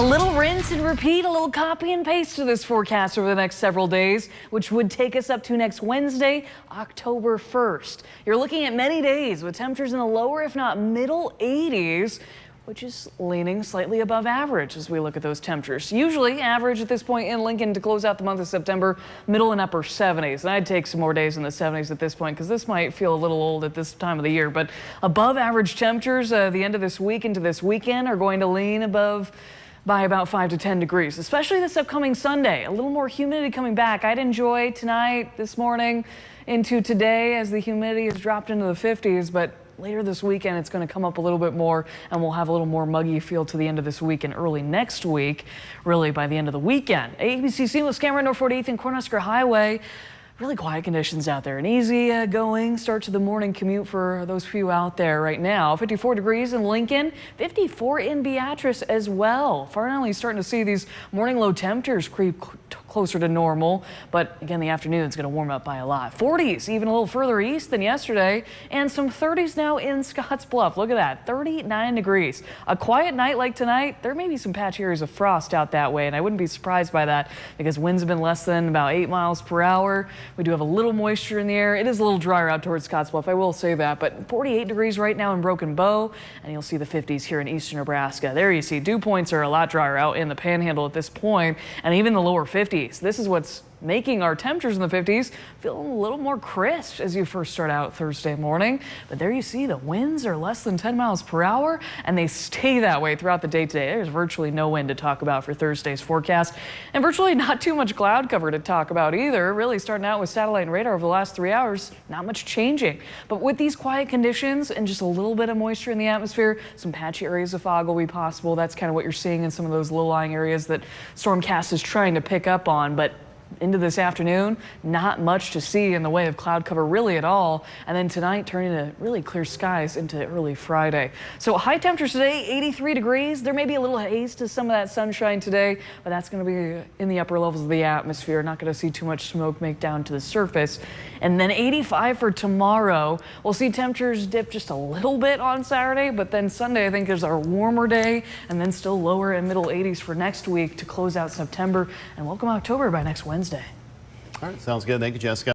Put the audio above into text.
A little rinse and repeat, a little copy and paste to this forecast over the next several days, which would take us up to next Wednesday, October 1st. You're looking at many days with temperatures in the lower, if not middle 80s, which is leaning slightly above average as we look at those temperatures. Usually average at this point in Lincoln to close out the month of September, middle and upper 70s. And I'd take some more days in the 70s at this point because this might feel a little old at this time of the year. But above average temperatures the end of this week into this weekend are going to lean above by about 5 to 10 degrees, especially this upcoming Sunday. A little more humidity coming back. I'd enjoy tonight, this morning, into today as the humidity has dropped into the 50s, but later this weekend it's going to come up a little bit more and we'll have a little more muggy feel to the end of this week and early next week, really by the end of the weekend. ABC Seamless Camera, North 48th and Cornhusker Highway. Really quiet conditions out there. An easy going start to the morning commute for those few out there right now. 54 degrees in Lincoln, 54 in Beatrice as well. Finally starting to see these morning low temperatures creep closer to normal, but again, the afternoon is going to warm up by a lot. 40s even a little further east than yesterday, and some 30s now in Scottsbluff. Look at that, 39 degrees. A quiet night like tonight, there may be some patchy areas of frost out that way, and I wouldn't be surprised by that because winds have been less than about 8 miles per hour. We do have a little moisture in the air. It is a little drier out towards Scottsbluff, I will say that, but 48 degrees right now in Broken Bow, and you'll see the 50s here in eastern Nebraska. There you see dew points are a lot drier out in the Panhandle at this point, and even the lower 50s. This is what's making our temperatures in the 50s feel a little more crisp as you first start out Thursday morning. But there you see the winds are less than 10 miles per hour and they stay that way throughout the day today. There's virtually no wind to talk about for Thursday's forecast and virtually not too much cloud cover to talk about either. Really starting out with satellite and radar over the last 3 hours, not much changing. But with these quiet conditions and just a little bit of moisture in the atmosphere, some patchy areas of fog will be possible. That's kind of what you're seeing in some of those low-lying areas that Stormcast is trying to pick up on. But into this afternoon, not much to see in the way of cloud cover really at all. And then tonight turning to really clear skies into early Friday. So high temperatures today, 83 degrees. There may be a little haze to some of that sunshine today, but that's going to be in the upper levels of the atmosphere. Not going to see too much smoke make down to the surface. And then 85 for tomorrow. We'll see temperatures dip just a little bit on Saturday, but then Sunday I think is our warmer day, and then still lower and middle 80s for next week to close out September and welcome October by next Wednesday. All right, sounds good. Thank you, Jessica.